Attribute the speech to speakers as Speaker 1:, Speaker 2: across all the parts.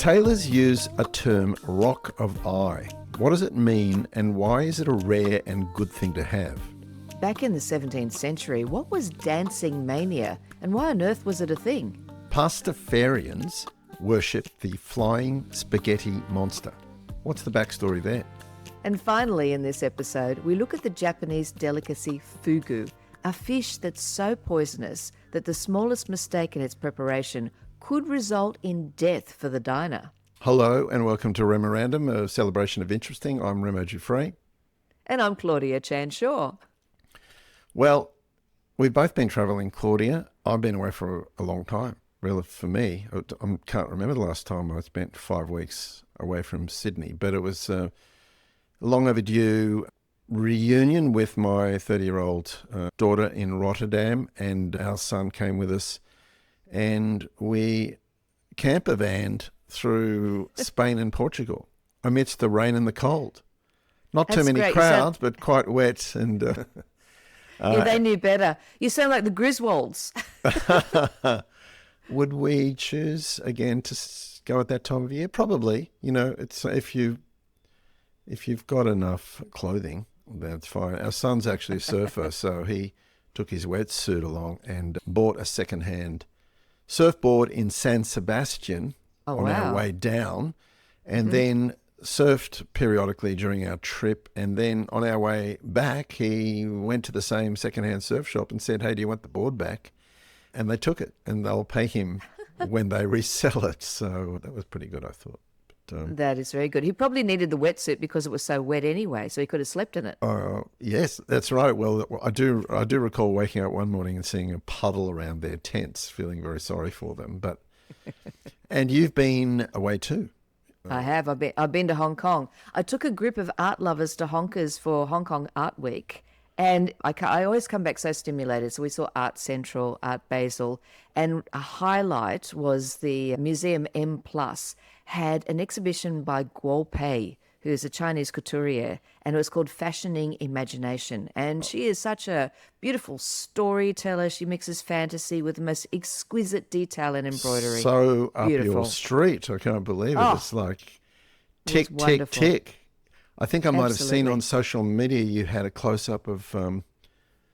Speaker 1: Tailors use a term rock of eye. What does it mean and why is it a rare and good thing to have?
Speaker 2: Back in the 17th century, what was dancing mania and why on earth was it a thing?
Speaker 1: Pastafarians worship the flying spaghetti monster. What's the backstory there?
Speaker 2: And finally, in this episode, we look at the Japanese delicacy fugu, a fish that's so poisonous that the smallest mistake in its preparation could result in death for the diner.
Speaker 1: Hello and welcome to REMORANDOM, a celebration of interesting. I'm Remo Giuffre.
Speaker 2: And I'm Claudia Chan-Shaw.
Speaker 1: Well, we've both been travelling, Claudia. I've been away for a long time. Really, for me, I can't remember the last time I spent 5 weeks away from Sydney, but it was a long overdue reunion with my 30-year-old daughter in Rotterdam, and our son came with us, and we camper vanned through Spain and Portugal amidst the rain and the cold. Not
Speaker 2: That's
Speaker 1: too many
Speaker 2: great.
Speaker 1: crowds, but quite wet. And
Speaker 2: Yeah, they knew better. You sound like the Griswolds.
Speaker 1: would we choose again to go at that time of year? Probably. You know, it's if you've got enough clothing, that's fine. Our son's actually a surfer, so he took his wetsuit along and bought a second-hand surfboard in San Sebastian our way down, and then surfed periodically during our trip. And then on our way back, he went to the same second-hand surf shop and said, "Hey, do you want the board back?" And they took it, and they'll pay him when they resell it. So that was pretty good, I thought. But,
Speaker 2: That is very good. He probably needed the wetsuit because it was so wet anyway, so he could have slept in it.
Speaker 1: yes, that's right. Well, I do recall waking up one morning and seeing a puddle around their tents, feeling very sorry for them. But and you've been away too.
Speaker 2: I have. I've been to Hong Kong. I took a group of art lovers to Honkers for Hong Kong Art Week. And I always come back so stimulated. So we saw Art Central, Art Basel, and a highlight was the Museum M Plus had an exhibition by Guo Pei, who is a Chinese couturier, and it was called Fashioning Imagination. And she is such a beautiful storyteller. She mixes fantasy with the most exquisite detail and embroidery.
Speaker 1: So up
Speaker 2: Beautiful.
Speaker 1: your street. I can't believe it.
Speaker 2: Oh,
Speaker 1: It's like tick,
Speaker 2: was
Speaker 1: tick,
Speaker 2: wonderful.
Speaker 1: tick. I think I might have seen
Speaker 2: Absolutely.
Speaker 1: on social media you had a close-up of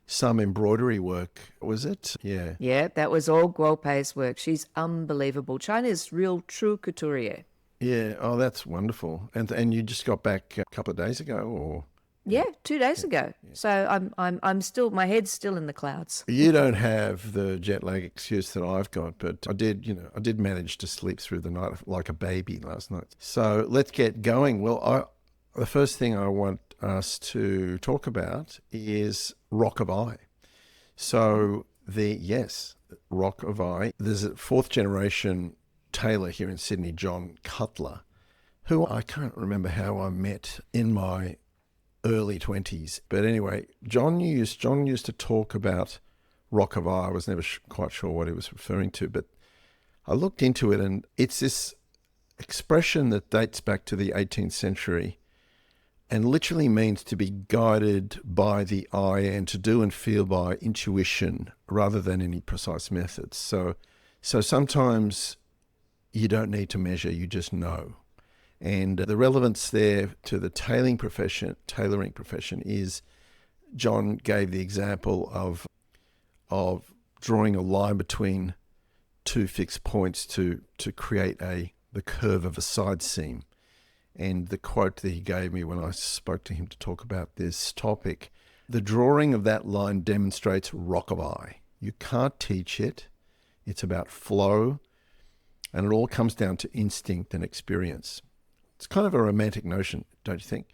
Speaker 1: some embroidery work. Was it? Yeah.
Speaker 2: Yeah, that was all Guo Pei's work. She's unbelievable. China's real true couturier.
Speaker 1: Yeah. Oh, that's wonderful. And you just got back a couple of days ago, or?
Speaker 2: Yeah, 2 days ago. So I'm still, my head's still in the clouds.
Speaker 1: You don't have the jet lag excuse that I've got, but I did manage to sleep through the night like a baby last night. So let's get going. Well, the first thing I want us to talk about is Rock of Eye. So Rock of Eye. There's a fourth generation tailor here in Sydney, John Cutler, who I can't remember how I met in my early 20s. But anyway, John used to talk about Rock of Eye. I was never quite sure what he was referring to, but I looked into it, and it's this expression that dates back to the 18th century and literally means to be guided by the eye and to do and feel by intuition rather than any precise methods. So sometimes you don't need to measure, you just know. And the relevance there to the tailoring profession is John gave the example of drawing a line between two fixed points to create the curve of a side seam. And the quote that he gave me when I spoke to him to talk about this topic, the drawing of that line demonstrates rock of eye. You can't teach it. It's about flow, and it all comes down to instinct and experience. It's kind of a romantic notion, don't you think?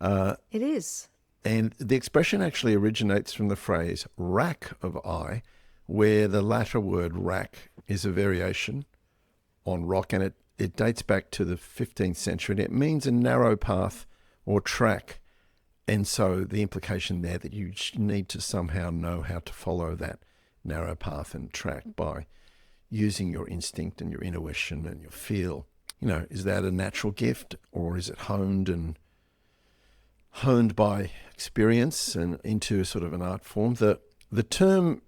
Speaker 2: It is.
Speaker 1: And the expression actually originates from the phrase rack of eye, where the latter word rack is a variation on rock, and it dates back to the 15th century, and it means a narrow path or track. And so the implication there that you need to somehow know how to follow that narrow path and track by using your instinct and your intuition and your feel. You know, is that a natural gift, or is it honed by experience and into sort of an art form? The term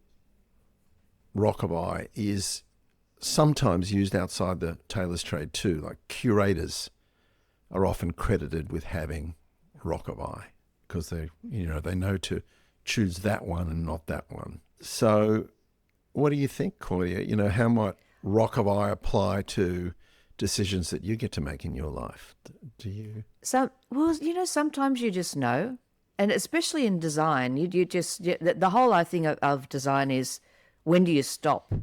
Speaker 1: rock of eye is sometimes used outside the tailor's trade too. Like curators are often credited with having rock of eye because they know to choose that one and not that one. So what do you think, Claudia? How might rock of eye apply to decisions that you get to make in your life? Do you?
Speaker 2: Sometimes you just know, and especially in design, the whole thing of design is, when do you stop?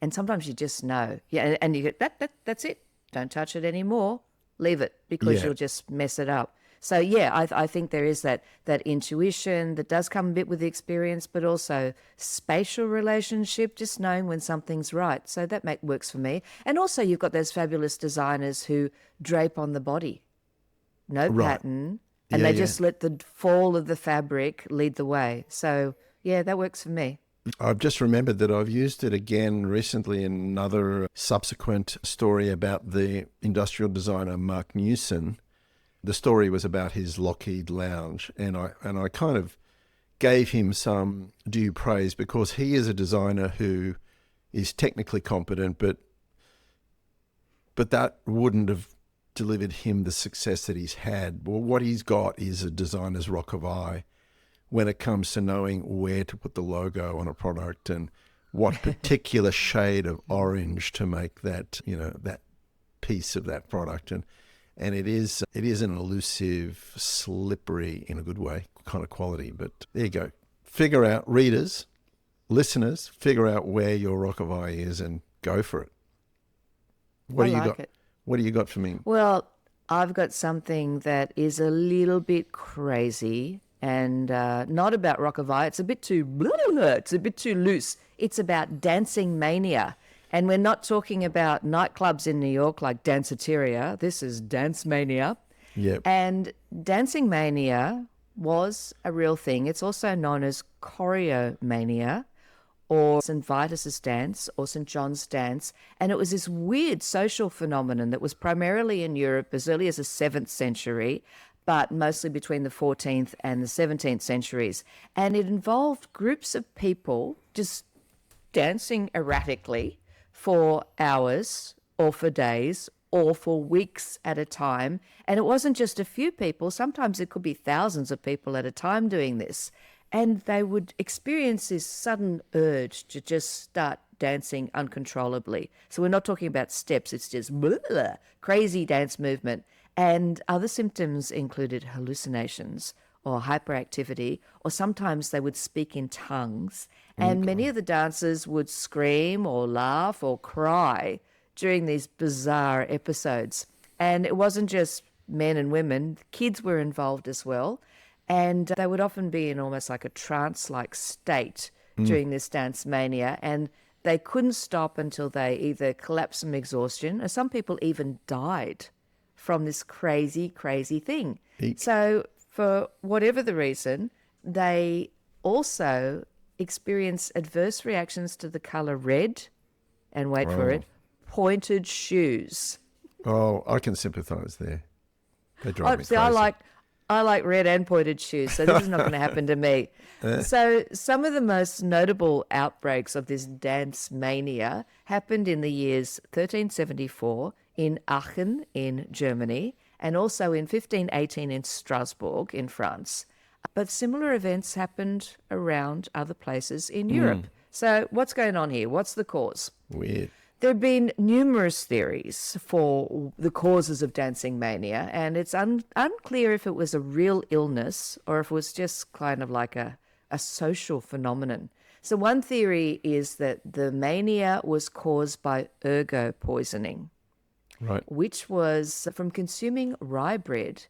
Speaker 2: And sometimes you just know, and you get that's it. Don't touch it anymore. Leave it, because you'll just mess it up. So I think there is that intuition that does come a bit with the experience, but also spatial relationship, just knowing when something's right. So that works for me. And also you've got those fabulous designers who drape on the body, no pattern, and they just let the fall of the fabric lead the way. So that works for me.
Speaker 1: I've just remembered that I've used it again recently in another subsequent story about the industrial designer Mark Newson. The story was about his Lockheed Lounge, and I kind of gave him some due praise because he is a designer who is technically competent, but that wouldn't have delivered him the success that he's had. Well, what he's got is a designer's rock of eye when it comes to knowing where to put the logo on a product and what particular shade of orange to make that piece of that product. And it is an elusive, slippery, in a good way, kind of quality. But there you go. Figure out, readers, listeners, figure out where your rock of eye is and go for it. What do you got? What do you got for me?
Speaker 2: Well, I've got something that is a little bit crazy and not about rock of eye. It's a bit too it's a bit too loose. It's about dancing mania. And we're not talking about nightclubs in New York like Danceteria. This is dance mania.
Speaker 1: Yep.
Speaker 2: And dancing mania was a real thing. It's also known as choreo mania, or St. Vitus's dance, or St. John's dance. And it was this weird social phenomenon that was primarily in Europe as early as the 7th century, but mostly between the 14th and the 17th centuries. And it involved groups of people just dancing erratically for hours or for days or for weeks at a time. And it wasn't just a few people. Sometimes it could be thousands of people at a time doing this. And they would experience this sudden urge to just start dancing uncontrollably. So we're not talking about steps. It's just crazy dance movement. And other symptoms included hallucinations or hyperactivity, or sometimes they would speak in tongues. And many of the dancers would scream or laugh or cry during these bizarre episodes. And it wasn't just men and women, kids were involved as well. And they would often be in almost like a trance-like state during this dance mania. And they couldn't stop until they either collapsed from exhaustion, or some people even died from this crazy, crazy thing. So for whatever the reason, they also experience adverse reactions to the color red, and wait for it, pointed shoes.
Speaker 1: Oh, I can sympathize there. They drive me crazy.
Speaker 2: I like red and pointed shoes, so this is not going to happen to me. So some of the most notable outbreaks of this dance mania happened in the years 1374 in Aachen in Germany, and also in 1518 in Strasbourg in France. But similar events happened around other places in Europe. So what's going on here? What's the cause?
Speaker 1: Weird.
Speaker 2: There have been numerous theories for the causes of dancing mania, and it's unclear if it was a real illness or if it was just kind of like a social phenomenon. So one theory is that the mania was caused by ergot poisoning,
Speaker 1: Right.
Speaker 2: which was from consuming rye bread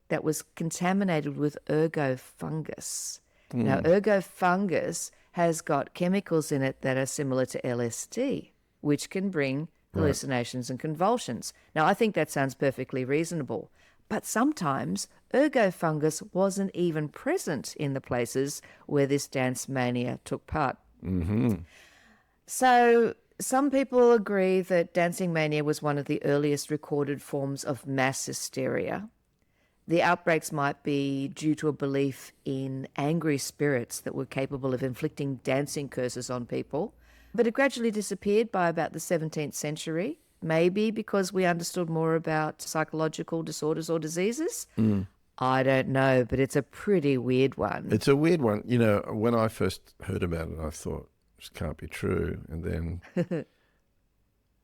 Speaker 2: that was contaminated with ergot fungus. Now, ergot fungus has got chemicals in it that are similar to LSD, which can bring hallucinations and convulsions. Now, I think that sounds perfectly reasonable, but sometimes ergot fungus wasn't even present in the places where this dance mania took part. So some people agree that dancing mania was one of the earliest recorded forms of mass hysteria. The outbreaks might be due to a belief in angry spirits that were capable of inflicting dancing curses on people. But it gradually disappeared by about the 17th century, maybe because we understood more about psychological disorders or diseases. I don't know, but it's a pretty weird one.
Speaker 1: It's a weird one. You know, when I first heard about it, I thought, this can't be true. And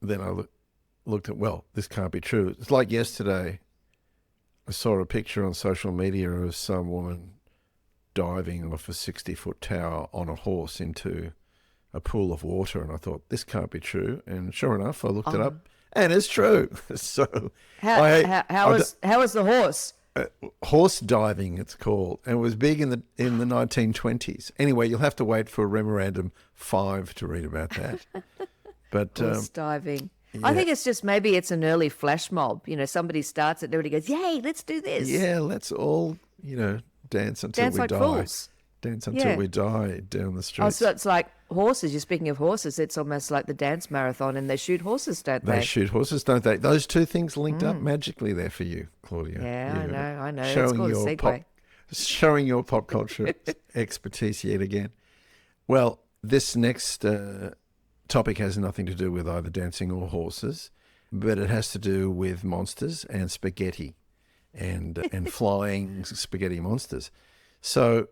Speaker 1: then I looked at, well, this can't be true. It's like yesterday, I saw a picture on social media of some woman diving off a 60-foot tower on a horse into a pool of water. And I thought, this can't be true. And sure enough, I looked it up and it's true. So
Speaker 2: How was the horse?
Speaker 1: horse diving, it's called, and it was big in the 1920s. Anyway, you'll have to wait for Memorandum 5 to read about that. But
Speaker 2: Horse diving.
Speaker 1: yeah.
Speaker 2: I think it's just maybe it's an early flash mob. You know, somebody starts it, everybody goes, "Yay, let's do this."
Speaker 1: Yeah, let's all, dance until
Speaker 2: Dance
Speaker 1: we
Speaker 2: like
Speaker 1: die.
Speaker 2: fools.
Speaker 1: Dance until
Speaker 2: Yeah.
Speaker 1: we die down the street.
Speaker 2: Oh, so it's like horses. You're speaking of horses. It's almost like the dance marathon, and they shoot horses, don't
Speaker 1: They
Speaker 2: they?
Speaker 1: shoot horses, don't they? Those two things linked up magically there for you, Claudia.
Speaker 2: Yeah, I know. It's
Speaker 1: Showing
Speaker 2: called a
Speaker 1: your
Speaker 2: segue.
Speaker 1: showing your pop culture expertise yet again. Well, this next topic has nothing to do with either dancing or horses, but it has to do with monsters and spaghetti and flying spaghetti monsters. So,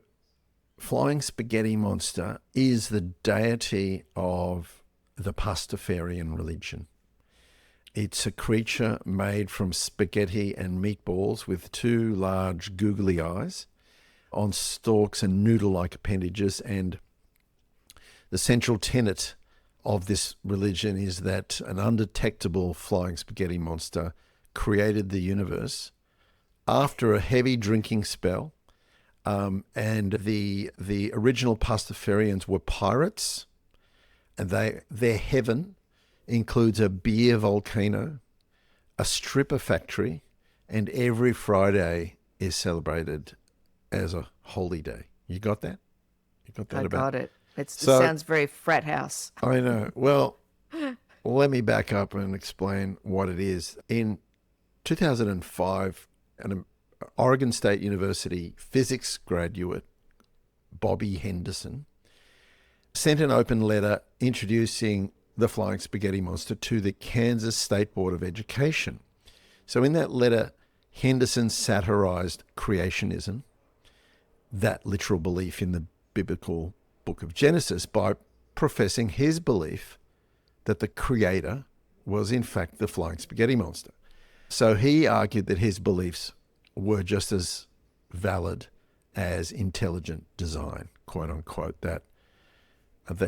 Speaker 1: flying spaghetti monster is the deity of the Pastafarian religion. It's a creature made from spaghetti and meatballs with two large googly eyes on stalks and noodle-like appendages. And the central tenet of this religion is that an undetectable flying spaghetti monster created the universe after a heavy drinking spell. And the original Pastafarians were pirates, and their heaven includes a beer volcano, a stripper factory, and every Friday is celebrated as a holy day. You got that? You got that?
Speaker 2: I
Speaker 1: about
Speaker 2: got it. It
Speaker 1: So-
Speaker 2: sounds very frat house.
Speaker 1: I know. Well, let me back up and explain what it is. In 2005, an Oregon State University physics graduate, Bobby Henderson, sent an open letter introducing the flying spaghetti monster to the Kansas State Board of Education. So in that letter, Henderson satirized creationism, that literal belief in the biblical book of Genesis, by professing his belief that the creator was in fact the flying spaghetti monster. So he argued that his beliefs were just as valid as intelligent design, quote unquote, that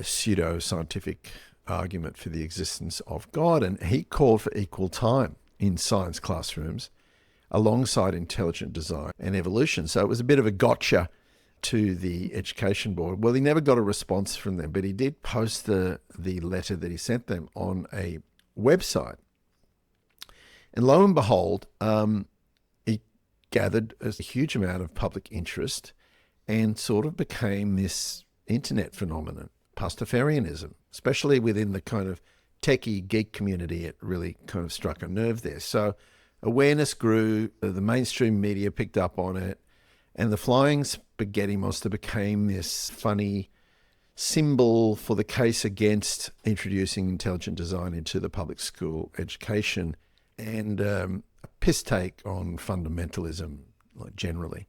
Speaker 1: pseudo-scientific argument for the existence of God. And he called for equal time in science classrooms alongside intelligent design and evolution. So it was a bit of a gotcha to the education board. Well, he never got a response from them, but he did post the letter that he sent them on a website. And lo and behold, it gathered a huge amount of public interest and sort of became this internet phenomenon, Pastafarianism, especially within the kind of techie geek community. It really kind of struck a nerve there. So awareness grew, the mainstream media picked up on it, and the flying spaghetti monster became this funny symbol for the case against introducing intelligent design into the public school education, and a piss take on fundamentalism, like generally.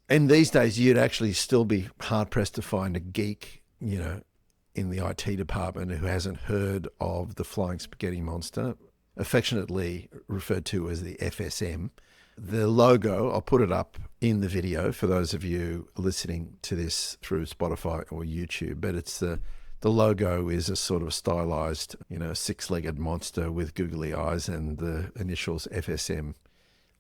Speaker 1: And these days, you'd actually still be hard-pressed to find a geek, in the IT department who hasn't heard of the flying spaghetti monster, affectionately referred to as the FSM. The logo, I'll put it up in the video for those of you listening to this through Spotify or YouTube, but it's the logo is a sort of stylized, six-legged monster with googly eyes and the initials FSM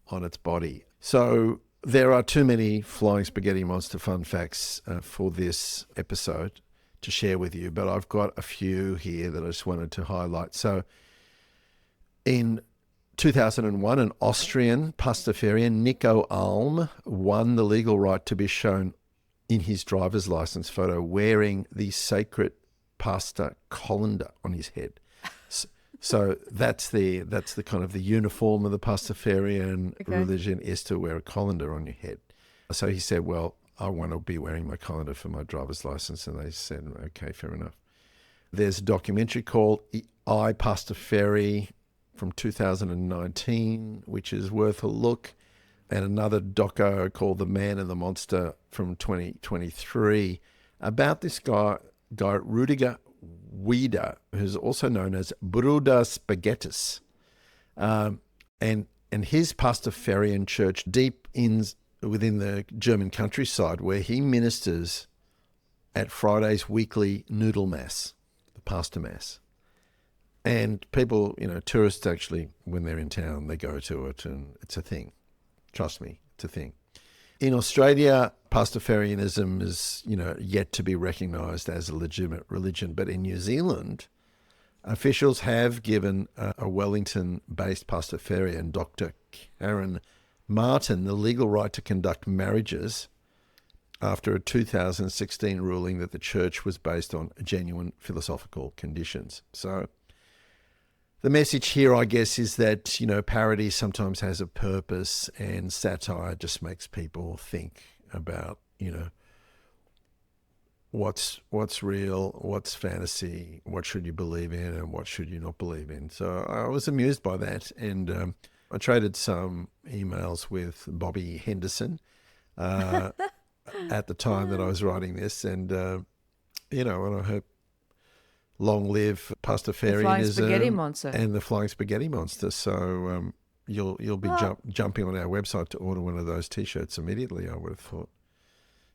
Speaker 1: on its body. So there are too many flying spaghetti monster fun facts for this episode to share with you, but I've got a few here that I just wanted to highlight. So in 2001, an Austrian Pastafarian, Nico Alm, won the legal right to be shown in his driver's license photo wearing the sacred pasta colander on his head. So that's the kind of the uniform of the Pastafarian religion, is to wear a colander on your head. So he said, well, I want to be wearing my colander for my driver's license. And they said, okay, fair enough. There's a documentary called I Pastafari from 2019, which is worth a look, and another doco called The Man and the Monster from 2023 about this guy Rudiger Wieder, who's also known as Bruder Spaghettis, and his Pastafarian church deep within the German countryside, where he ministers at Friday's weekly noodle mass, the pasta mass. And people, tourists actually, when they're in town, they go to it, and it's a thing. Trust me, it's a thing. In Australia, Pastafarianism is, yet to be recognised as a legitimate religion. But in New Zealand, officials have given a Wellington-based Pastafarian, Dr. Karen Martin, the legal right to conduct marriages after a 2016 ruling that the church was based on genuine philosophical conditions. So the message here, I guess, is that, parody sometimes has a purpose, and satire just makes people think about, what's real, what's fantasy, what should you believe in, and what should you not believe in. So I was amused by that, and I traded some emails with Bobby Henderson at the time that I was writing this, and, and I hope long live Pastafarianism and the Flying Spaghetti Monster. So you'll be jumping on our website to order one of those T-shirts immediately, I would have thought.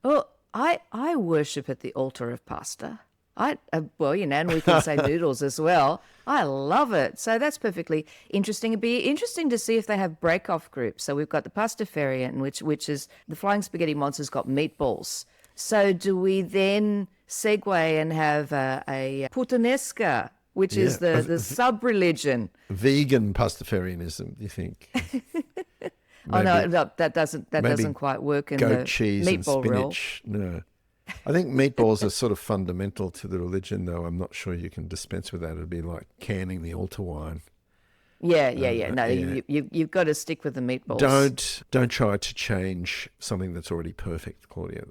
Speaker 2: Well, I worship at the altar of pasta. And we can say noodles as well. I love it. So that's perfectly interesting. It'd be interesting to see if they have break-off groups. So we've got the Pastafarian, which is the Flying Spaghetti Monster's got meatballs. So do we then segue and have a puttanesca, which is the sub-religion?
Speaker 1: Vegan Pastafarianism, you think?
Speaker 2: No, that doesn't quite work in
Speaker 1: goat
Speaker 2: the
Speaker 1: cheese
Speaker 2: meatball
Speaker 1: and spinach. No. I think meatballs are sort of fundamental to the religion, though. I'm not sure you can dispense with that. It'd be like canning the altar wine.
Speaker 2: Yeah. No, you've got to stick with the meatballs.
Speaker 1: Don't try to change something that's already perfect, Claudia.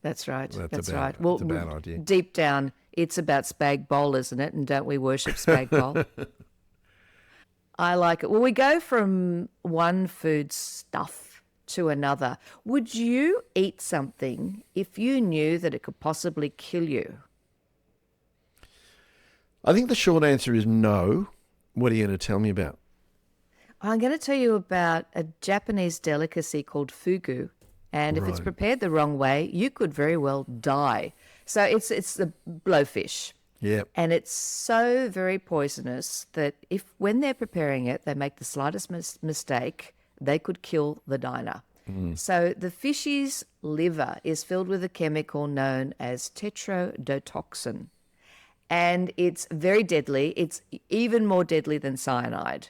Speaker 2: That's right. That's right.
Speaker 1: Well, it's a bad idea.
Speaker 2: Deep down, it's about spag bowl, isn't it? And don't we worship spag bowl? I like it. Well, we go from one food stuff to another. Would you eat something if you knew that it could possibly kill you?
Speaker 1: I think the short answer is no. What are you going to tell me about?
Speaker 2: I'm going to tell you about a Japanese delicacy called fugu. And if it's prepared the wrong way, you could very well die. So it's the blowfish.
Speaker 1: Yeah.
Speaker 2: And it's so very poisonous that when they're preparing it, they make the slightest mistake, they could kill the diner. So the fish's liver is filled with a chemical known as tetrodotoxin. And it's very deadly. It's even more deadly than cyanide.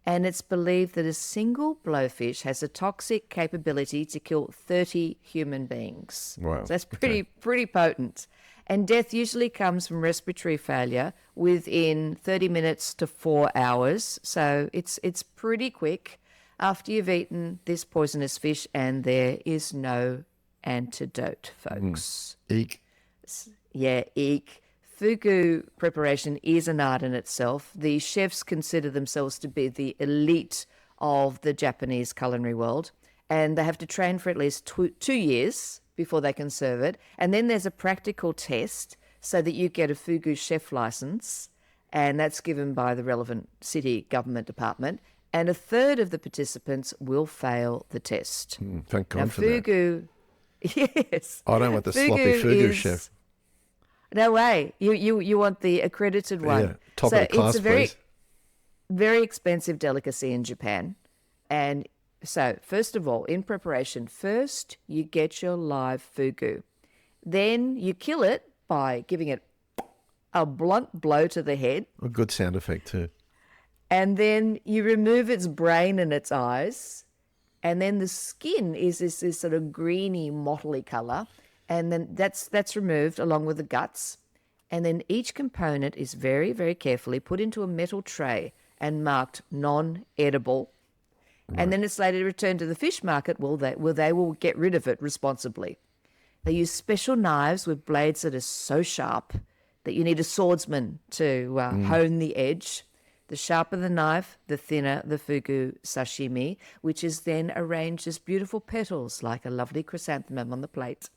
Speaker 2: And it's believed that a single blowfish has a toxic capability to kill 30 human beings.
Speaker 1: Wow.
Speaker 2: So that's pretty potent. And death usually comes from respiratory failure within 30 minutes to 4 hours. So it's pretty quick after you've eaten this poisonous fish, and there is no antidote, folks.
Speaker 1: Eek.
Speaker 2: Yeah, eek. Fugu preparation is an art in itself. The chefs consider themselves to be the elite of the Japanese culinary world, and they have to train for at least 2 years before they can serve it. And then there's a practical test so that you get a Fugu chef license, and that's given by the relevant city government department. And a third of the participants will fail the test.
Speaker 1: Thank God
Speaker 2: now,
Speaker 1: for
Speaker 2: Fugu,
Speaker 1: that.
Speaker 2: Yes.
Speaker 1: I don't want the sloppy Fugu chef.
Speaker 2: No way. You want the accredited one.
Speaker 1: Yeah, top of the class,
Speaker 2: it's a very,
Speaker 1: please.
Speaker 2: very expensive delicacy in Japan. And so, first of all, in preparation, first you get your live fugu. Then you kill it by giving it a blunt blow to the head.
Speaker 1: A good sound effect too.
Speaker 2: And then you remove its brain and its eyes. And then the skin is this sort of greeny, mottly colour. And then that's removed along with the guts. And then each component is very, very carefully put into a metal tray and marked non-edible. Right. And then it's later returned to the fish market where they will get rid of it responsibly. They use special knives with blades that are so sharp that you need a swordsman to hone the edge. The sharper the knife, the thinner the fugu sashimi, which is then arranged as beautiful petals like a lovely chrysanthemum on the plate.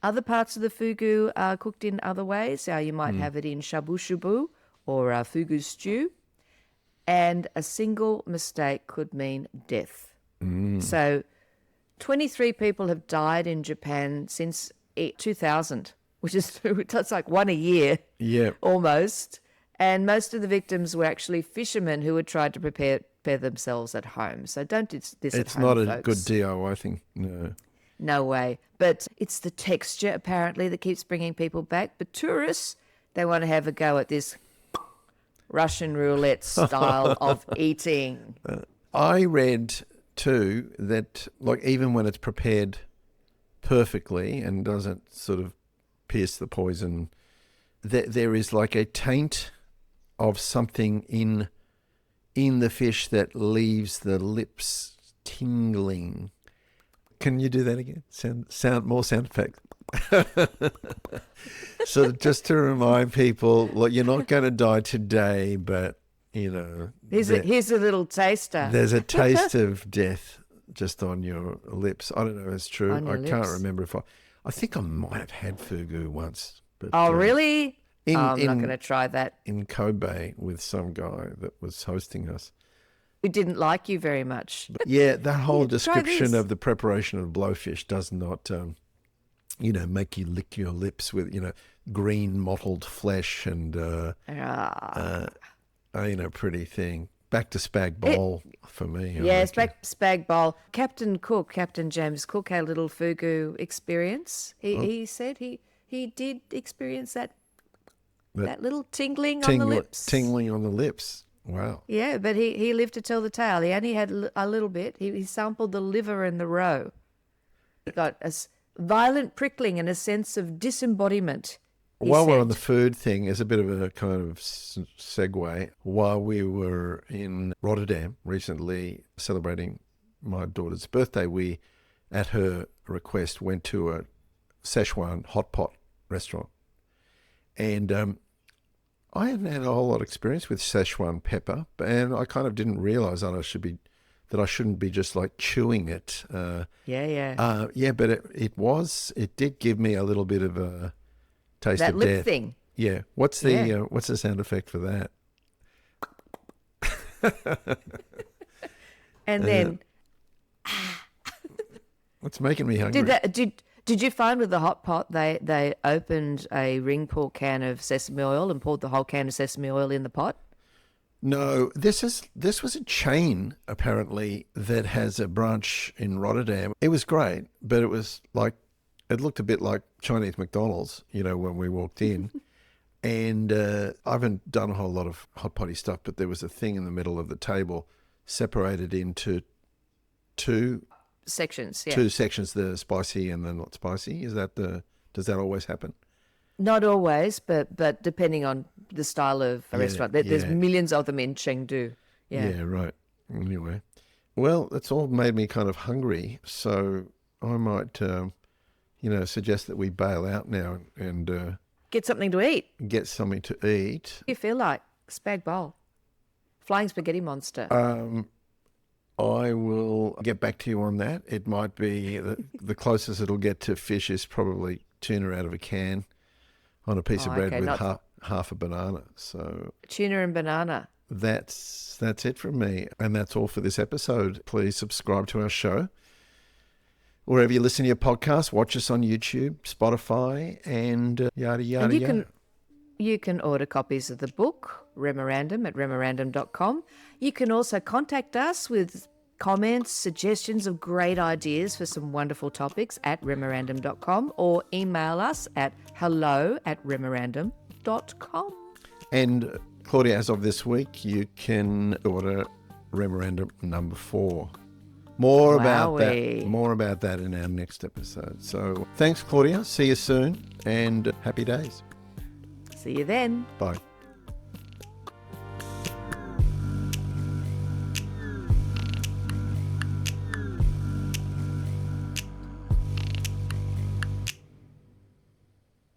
Speaker 2: Other parts of the fugu are cooked in other ways. You might have it in shabu shabu or fugu stew. And a single mistake could mean death. So 23 people have died in Japan since 2000, which is that's like one a year, almost. And most of the victims were actually fishermen who had tried to prepare themselves at home. So don't do this at home,
Speaker 1: It's not a
Speaker 2: folks.
Speaker 1: good DIY thing. No.
Speaker 2: No way. But it's the texture, apparently, that keeps bringing people back. But tourists, they want to have a go at this Russian roulette style of eating.
Speaker 1: I read too that like even when it's prepared perfectly and doesn't sort of pierce the poison, that there is like a taint of something in the fish that leaves the lips tingling. Can you do that again? Sound more sound effect. So just to remind people, look, you're not going to die today, but you know,
Speaker 2: Here's a little taster.
Speaker 1: there's a taste of death just on your lips. I don't know if it's true.
Speaker 2: On your
Speaker 1: I can't
Speaker 2: lips.
Speaker 1: remember if I think I might have had fugu once. But,
Speaker 2: Oh, really?
Speaker 1: in-
Speaker 2: I'm not
Speaker 1: in-
Speaker 2: going to try that.
Speaker 1: in Kobe with some guy that was hosting us.
Speaker 2: We didn't like you very much.
Speaker 1: Yeah, that whole
Speaker 2: Yeah, try
Speaker 1: description
Speaker 2: this.
Speaker 1: of the preparation of blowfish does not, make you lick your lips with, green mottled flesh and, pretty thing. Back to spag bowl for me. I
Speaker 2: Yeah,
Speaker 1: reckon.
Speaker 2: spag bowl. Captain James Cook had a little fugu experience. He said he did experience that little tingling on the lips.
Speaker 1: Tingling on the lips. Wow.
Speaker 2: Yeah, but he lived to tell the tale. He only had a little bit. He sampled the liver and the roe. Got a violent prickling and a sense of disembodiment. he
Speaker 1: While we're
Speaker 2: said.
Speaker 1: on the food thing, as a bit of a kind of segue, while we were in Rotterdam recently celebrating my daughter's birthday, we, at her request, went to a Szechuan hot pot restaurant. And I hadn't had a whole lot of experience with Szechuan pepper, and I kind of didn't realize that I shouldn't be just like chewing it.
Speaker 2: Yeah.
Speaker 1: But it did give me a little bit of a taste
Speaker 2: That
Speaker 1: of
Speaker 2: lip
Speaker 1: death.
Speaker 2: thing.
Speaker 1: Yeah. What's the sound effect for that?
Speaker 2: And then
Speaker 1: What's making me hungry?
Speaker 2: did you find with the hot pot they opened a ring pour can of sesame oil and poured the whole can of sesame oil in the pot?
Speaker 1: No, this was a chain apparently that has a branch in Rotterdam. It was great, but it looked a bit like Chinese McDonald's, when we walked in. And I haven't done a whole lot of hot potty stuff, but there was a thing in the middle of the table separated into two
Speaker 2: Sections, yeah.
Speaker 1: sections, the spicy and the not spicy. Does that always happen?
Speaker 2: Not always, but depending on the style of a restaurant. There's
Speaker 1: yeah.
Speaker 2: millions of them in Chengdu.
Speaker 1: Yeah, right. Anyway, well, that's all made me kind of hungry, so I might, suggest that we bail out now and
Speaker 2: Get something to eat.
Speaker 1: get something to eat.
Speaker 2: You feel like spag bowl, flying spaghetti monster.
Speaker 1: I will get back to you on that. It might be the closest it'll get to fish is probably tuna out of a can on a piece of bread
Speaker 2: okay,
Speaker 1: with half a banana. So
Speaker 2: Tuna and banana.
Speaker 1: that's it from me, and that's all for this episode. Please subscribe to our show wherever you listen to your podcast. Watch us on YouTube, Spotify, and yada yada
Speaker 2: And
Speaker 1: yada.
Speaker 2: you can order copies of the book, Remorandom, at remorandom.com. You can also contact us with comments, suggestions of great ideas for some wonderful topics at remorandom.com or email us at hello@remorandom.com.
Speaker 1: And Claudia, as of this week, you can order Memorandum number 4. More about that in our next episode. So thanks, Claudia. See you soon, and happy days.
Speaker 2: See you then.
Speaker 1: Bye.